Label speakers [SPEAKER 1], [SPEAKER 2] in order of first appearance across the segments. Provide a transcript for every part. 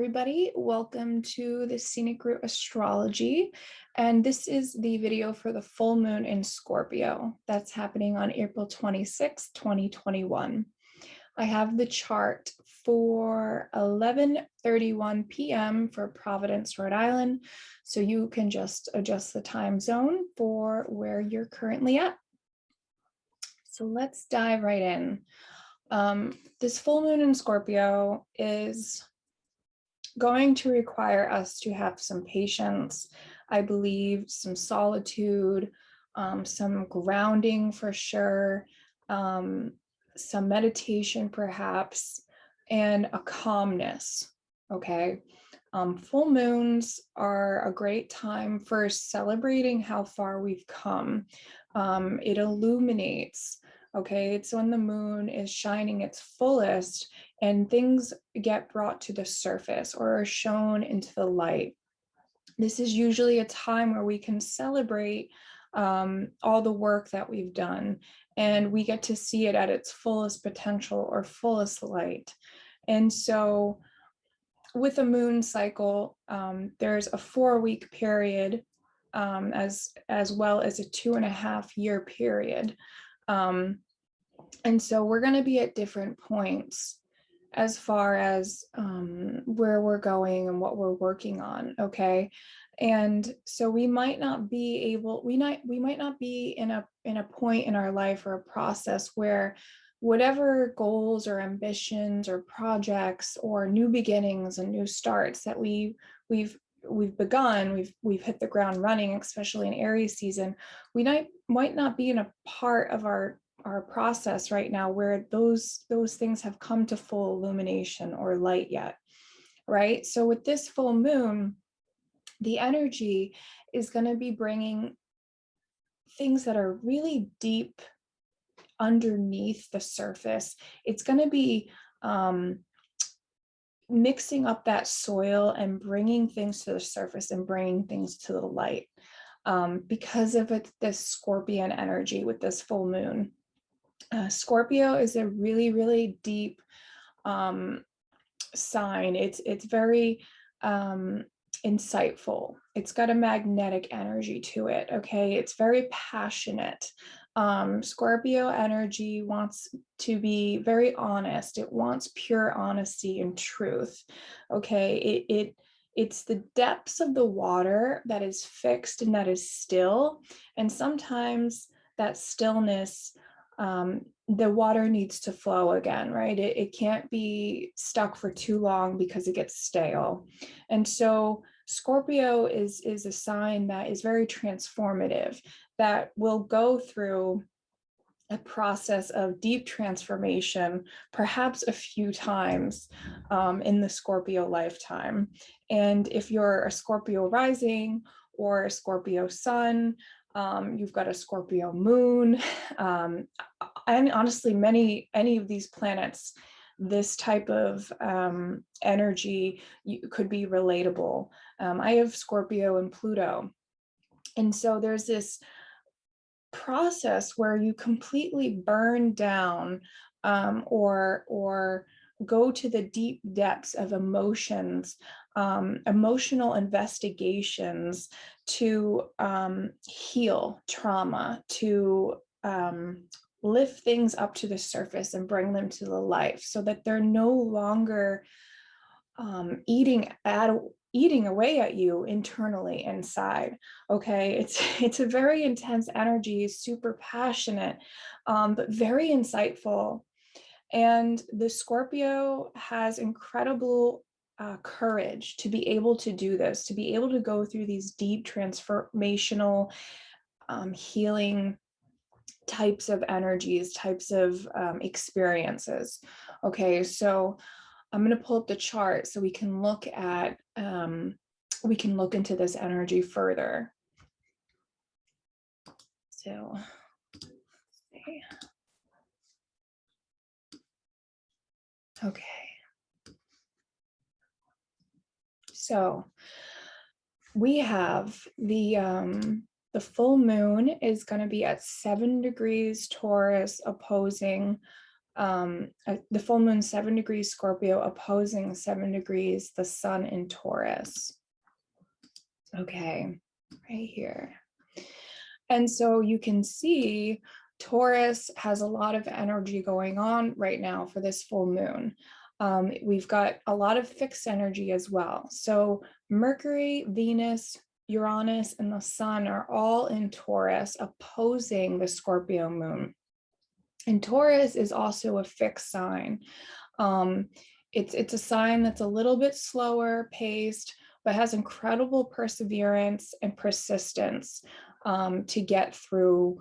[SPEAKER 1] everybody. Welcome to the Scenic Route Astrology. And this is the video for the full moon in Scorpio. That's happening on April 26, 2021. I have the chart for 11:31 p.m. for Providence, Rhode Island. So you can just adjust the time zone for where you're currently at. So let's dive right in. This full moon in Scorpio is going to require us to have some patience, I believe, some solitude, some grounding for sure, some meditation perhaps, and a calmness, okay? Full moons are a great time for celebrating how far we've come. It illuminates, okay? It's when the moon is shining its fullest and things get brought to the surface or are shown into the light. This is usually a time where we can celebrate all the work that we've done, and we get to see it at its fullest potential or fullest light. And so with a moon cycle, there's a 4-week period as well as a 2.5-year period. And so we're going to be at different points as far as where we're going and what we're working on, okay? And so we might not be able, we might not be in a point in our life or a process where whatever goals or ambitions or projects or new beginnings and new starts that we've begun, we've hit the ground running, especially in Aries season, we might not be in a part of our process right now where those things have come to full illumination or light yet, right? So with this full moon, the energy is going to be bringing things that are really deep underneath the surface. It's going to be mixing up that soil and bringing things to the surface and bringing things to the light because of this Scorpion energy with this full moon. Scorpio is a really, really deep sign. It's very insightful. It's got a magnetic energy to it. Okay, it's very passionate. Scorpio energy wants to be very honest. It wants pure honesty and truth. Okay, it's the depths of the water that is fixed and that is still, and sometimes that stillness, the water needs to flow again, right? It can't be stuck for too long because it gets stale. And so Scorpio is a sign that is very transformative, that will go through a process of deep transformation, perhaps a few times in the Scorpio lifetime. And if you're a Scorpio rising or a Scorpio sun, you've got a Scorpio moon, and honestly, any of these planets, this type of energy could be relatable. I have Scorpio and Pluto. And so there's this process where you completely burn down or go to the deep depths of emotions, emotional investigations to heal trauma, to lift things up to the surface and bring them to the life so that they're no longer eating away at you internally inside. Okay, it's a very intense energy, super passionate, but very insightful. And the Scorpio has incredible courage to be able to do this, to be able to go through these deep transformational healing types of energies, types of experiences. Okay, so I'm going to pull up the chart so we can look at, we can look into this energy further. So, okay. So we have the full moon is going to be at 7 degrees Taurus opposing The full moon 7 degrees Scorpio opposing 7 degrees the sun in Taurus. Okay, right here. And so you can see Taurus has a lot of energy going on right now for this full moon. We've got a lot of fixed energy as well. So Mercury, Venus, Uranus, and the sun are all in Taurus opposing the Scorpio moon. And Taurus is also a fixed sign. It's a sign that's a little bit slower paced, but has incredible perseverance and persistence to get through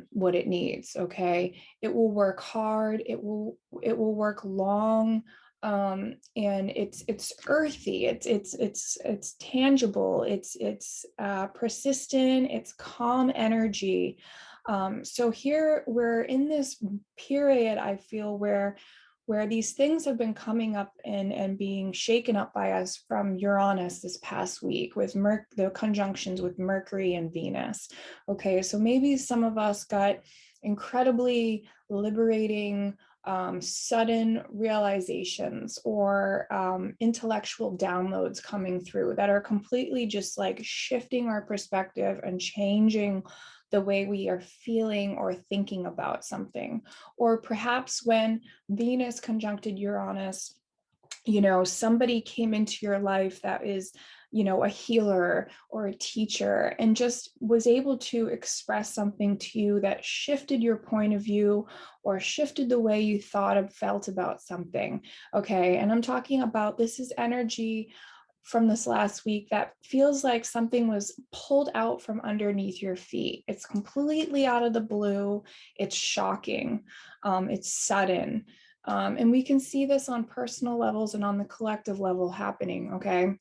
[SPEAKER 1] what it needs. Okay, it will work hard. It will work long, and it's earthy. It's tangible. It's persistent. It's calm energy. So here we're in this period, I feel, where these things have been coming up and being shaken up by us from Uranus this past week with the conjunctions with Mercury and Venus. Okay, so maybe some of us got incredibly liberating sudden realizations or intellectual downloads coming through that are completely just like shifting our perspective and changing the way we are feeling or thinking about something. Or perhaps when Venus conjuncted Uranus, somebody came into your life that is, a healer or a teacher and just was able to express something to you that shifted your point of view or shifted the way you thought and felt about something. Okay. And I'm talking about, this is energy from this last week that feels like something was pulled out from underneath your feet. It's completely out of the blue. It's shocking. It's sudden. And we can see this on personal levels and on the collective level happening, okay?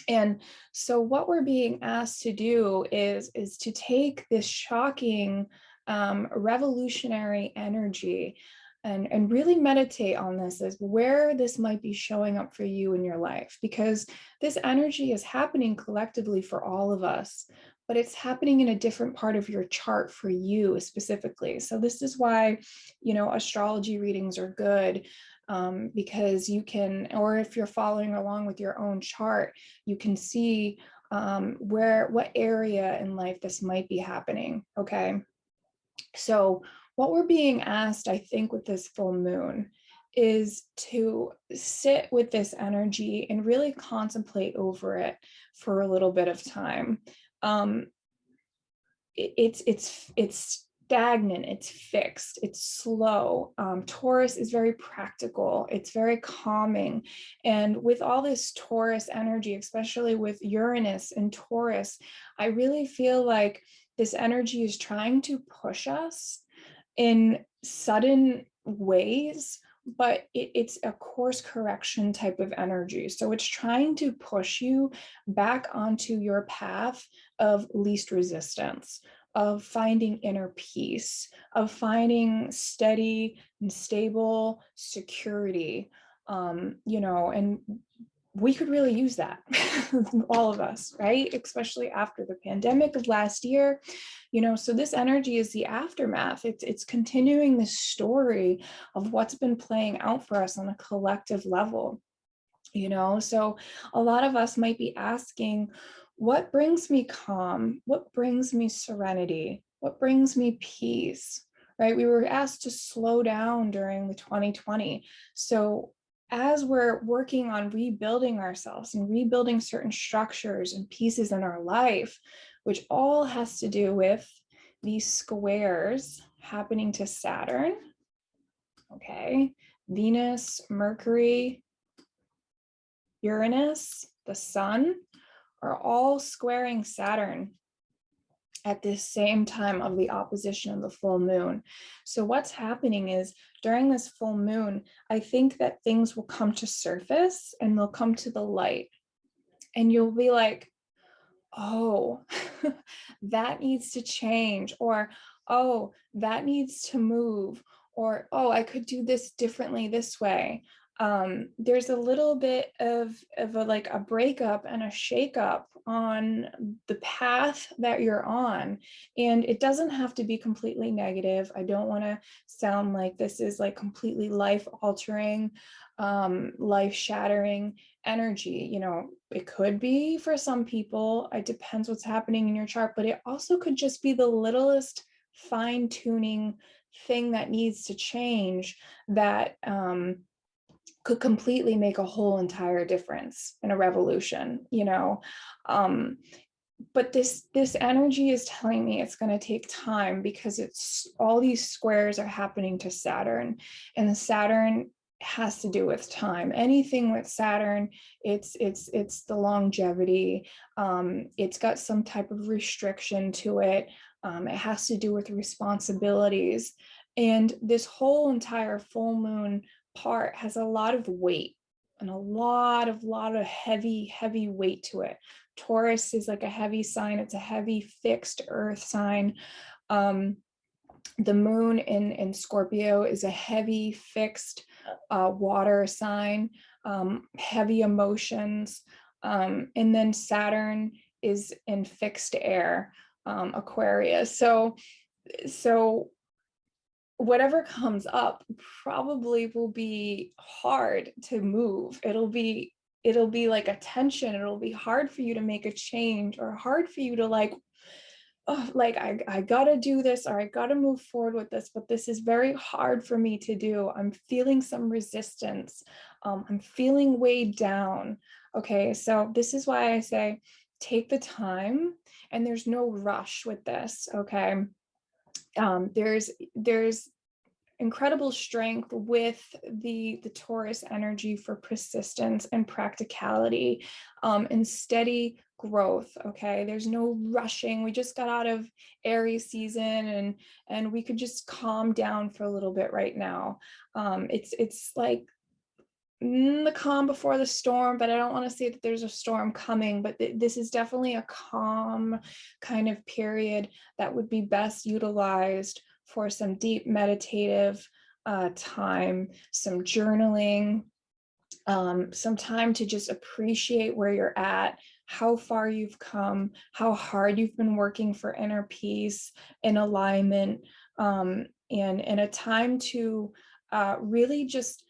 [SPEAKER 1] And so what we're being asked to do is to take this shocking, revolutionary energy and really meditate on this as where this might be showing up for you in your life, because this energy is happening collectively for all of us, but it's happening in a different part of your chart for you specifically. So this is why, astrology readings are good, because you can, or if you're following along with your own chart, you can see what area in life this might be happening. Okay. So what we're being asked, I think, with this full moon is to sit with this energy and really contemplate over it for a little bit of time. It's stagnant, it's fixed, it's slow. Taurus is very practical, it's very calming. And with all this Taurus energy, especially with Uranus and Taurus, I really feel like this energy is trying to push us in sudden ways, but it's a course correction type of energy. So it's trying to push you back onto your path of least resistance, of finding inner peace, of finding steady and stable security. And we could really use that, all of us, right? Especially after the pandemic of last year, so this energy is the aftermath. It's continuing this story of what's been playing out for us on a collective level, so a lot of us might be asking, what brings me calm? What brings me serenity? What brings me peace? Right? We were asked to slow down during the 2020. So as we're working on rebuilding ourselves and rebuilding certain structures and pieces in our life, which all has to do with these squares happening to Saturn, okay, Venus, Mercury, Uranus, the sun, are all squaring Saturn at this same time of the opposition of the full moon. So what's happening is during this full moon, I think that things will come to surface and they'll come to the light. And you'll be like, oh, that needs to change, or, oh, that needs to move, or, oh, I could do this differently this way. there's a little bit of a breakup and a shakeup on the path that you're on. And it doesn't have to be completely negative. I don't want to sound like this is like completely life altering, life shattering energy. You know, it could be for some people. It depends what's happening in your chart, but it also could just be the littlest fine tuning thing that needs to change that could completely make a whole entire difference in a revolution, you know. um, but this energy is telling me it's going to take time, because it's all these squares are happening to Saturn, and the Saturn has to do with time. Anything with Saturn, it's the longevity. It's got some type of restriction to it. It has to do with responsibilities, and this whole entire full moon part has a lot of weight and a lot of heavy weight to it. Taurus is like a heavy sign. It's a heavy fixed earth sign. The moon in Scorpio is a heavy fixed water sign, heavy emotions. And then Saturn is in fixed air, Aquarius. So whatever comes up probably will be hard to move. It'll be like a tension. It'll be hard for you to make a change, or hard for you to like, oh, like I gotta do this, or I gotta move forward with this, but this is very hard for me to do. I'm feeling some resistance. I'm feeling weighed down. Okay, so this is why I say take the time, and there's no rush with this. Okay. There's incredible strength with the Taurus energy for persistence and practicality, and steady growth. Okay, there's no rushing. We just got out of Aries season, and we could just calm down for a little bit right now. It's like the calm before the storm, but I don't want to say that there's a storm coming, but this is definitely a calm kind of period that would be best utilized for some deep meditative time, some journaling, some time to just appreciate where you're at, how far you've come, how hard you've been working for inner peace and alignment, and a time to really just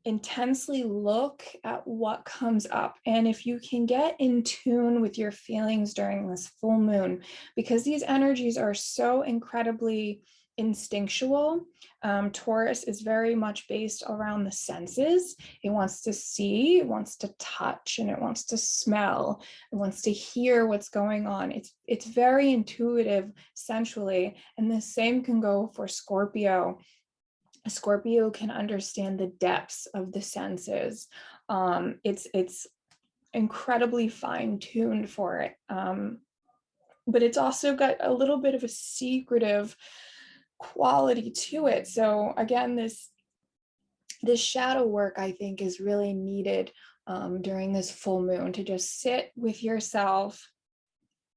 [SPEAKER 1] intensely look at what comes up. And if you can get in tune with your feelings during this full moon, because these energies are so incredibly instinctual. Taurus is very much based around the senses. It wants to see, it wants to touch, and it wants to smell. It wants to hear what's going on. It's very intuitive sensually, and the same can go for Scorpio. Scorpio can understand the depths of the senses. It's incredibly fine-tuned for it. But it's also got a little bit of a secretive quality to it. So again, this shadow work, I think, is really needed during this full moon, to just sit with yourself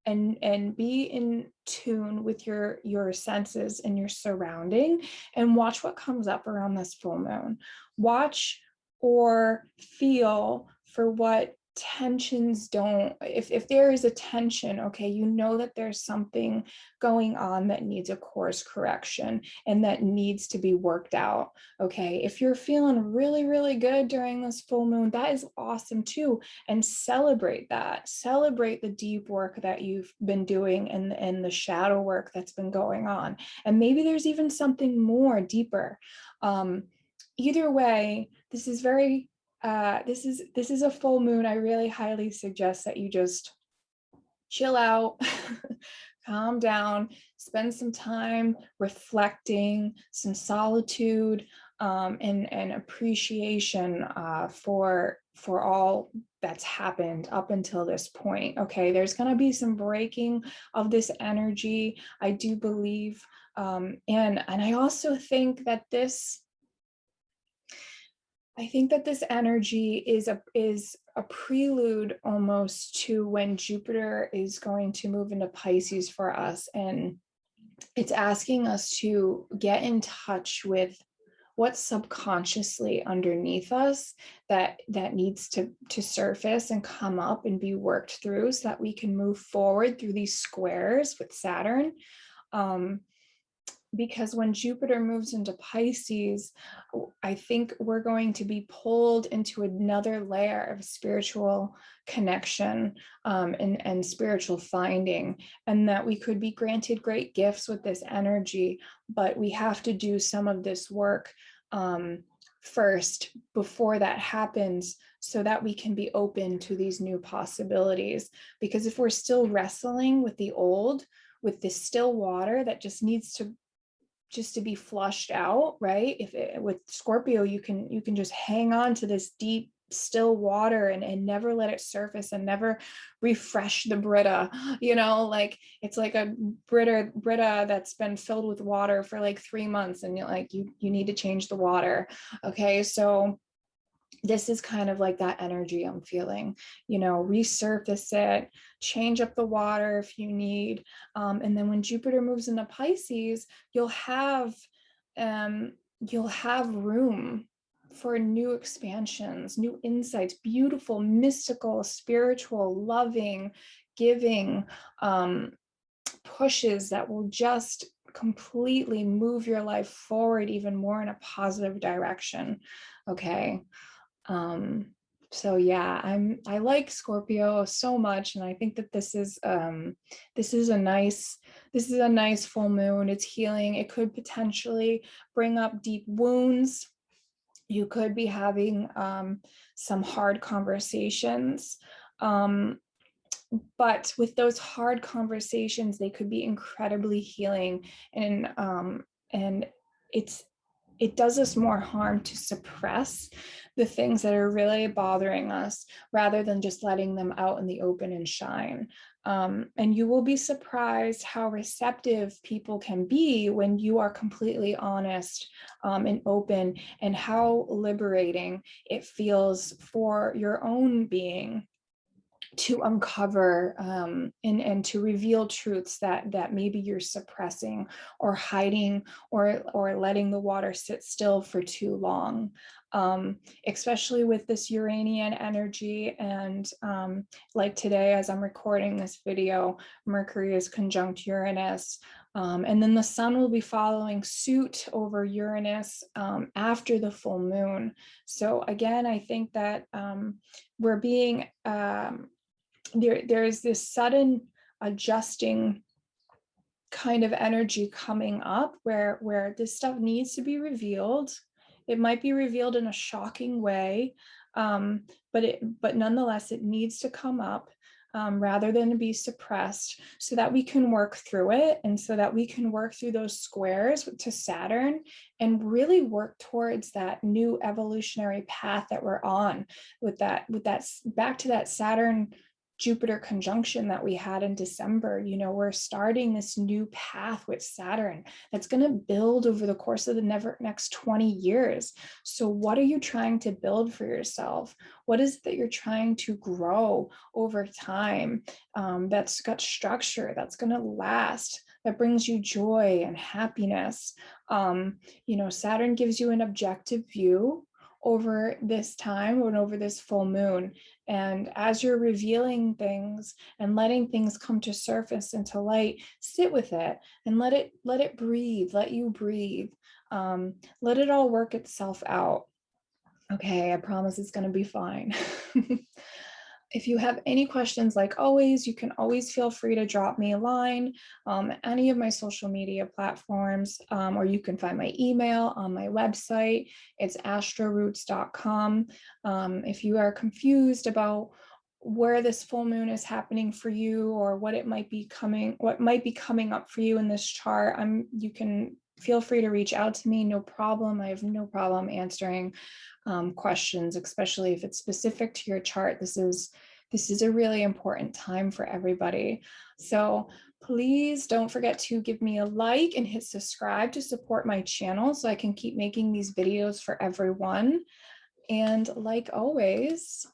[SPEAKER 1] and be in tune with your senses and your surrounding, and watch what comes up around this full moon. Watch or feel for what tensions don't, if there is a tension, okay, you know that there's something going on that needs a course correction and that needs to be worked out. Okay, if you're feeling really good during this full moon, that is awesome too, and celebrate that. Celebrate the deep work that you've been doing, and the shadow work that's been going on, and maybe there's even something more deeper. Either way, this is very this is a full moon. I really highly suggest that you just chill out, calm down, spend some time reflecting, some solitude, and appreciation for all that's happened up until this point. Okay, there's going to be some breaking of this energy, I do believe, and I also think that this. I think that this energy is a prelude almost to when Jupiter is going to move into Pisces for us, and it's asking us to get in touch with what's subconsciously underneath us that needs to surface and come up and be worked through so that we can move forward through these squares with Saturn. Because when Jupiter moves into Pisces, I think we're going to be pulled into another layer of spiritual connection, and spiritual finding, and that we could be granted great gifts with this energy, but we have to do some of this work first before that happens, so that we can be open to these new possibilities. Because if we're still wrestling with the old, with this still water that just needs to be flushed out, right? With Scorpio, you can just hang on to this deep still water and never let it surface and never refresh the Brita, like it's like a Brita that's been filled with water for like 3 months, and you need to change the water. Okay, so this is kind of like that energy I'm feeling, resurface it, change up the water if you need. And then when Jupiter moves into Pisces, you'll have room for new expansions, new insights, beautiful, mystical, spiritual, loving, giving pushes that will just completely move your life forward even more in a positive direction. Okay. So yeah, I like Scorpio so much, and I think that this is a nice full moon. It's healing. It could potentially bring up deep wounds. You could be having some hard conversations. But with those hard conversations, they could be incredibly healing, and it does us more harm to suppress the things that are really bothering us rather than just letting them out in the open and shine. And you will be surprised how receptive people can be when you are completely honest and open, and how liberating it feels for your own being to uncover and to reveal truths that maybe you're suppressing or hiding, or letting the water sit still for too long, especially with this Uranian energy. And like today, as I'm recording this video, Mercury is conjunct Uranus. And then the sun will be following suit over Uranus after the full moon. So again, I think that we're being there's this sudden adjusting kind of energy coming up where this stuff needs to be revealed. It might be revealed in a shocking way, but nonetheless, it needs to come up, rather than to be suppressed, so that we can work through it, and so that we can work through those squares to Saturn and really work towards that new evolutionary path that we're on with that back to that Saturn Jupiter conjunction that we had in December. We're starting this new path with Saturn that's going to build over the course of the next 20 years. So what are you trying to build for yourself? What is it that you're trying to grow over time, that's got structure, that's going to last, that brings you joy and happiness? Saturn gives you an objective view over this time and over this full moon. And as you're revealing things and letting things come to surface and to light, sit with it and let it breathe, let you breathe. Let it all work itself out. Okay, I promise it's going to be fine. If you have any questions, like always, you can always feel free to drop me a line, any of my social media platforms, or you can find my email on my website. It's astroroots.com. If you are confused about where this full moon is happening for you, or what might be coming up for you in this chart, you can feel free to reach out to me. No problem. I have no problem answering questions, especially if it's specific to your chart. This is a really important time for everybody. So please don't forget to give me a like and hit subscribe to support my channel so I can keep making these videos for everyone. And like always,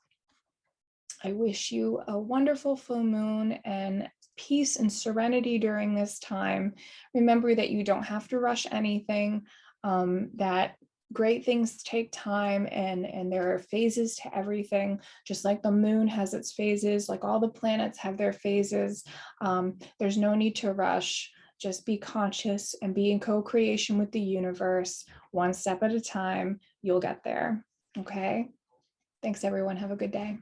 [SPEAKER 1] I wish you a wonderful full moon and peace and serenity during this time. Remember that you don't have to rush anything, that great things take time, and there are phases to everything, just like the moon has its phases, like all the planets have their phases. There's no need to rush. Just be conscious and be in co-creation with the universe, one step at a time. You'll get there. Okay. Thanks, everyone. Have a good day.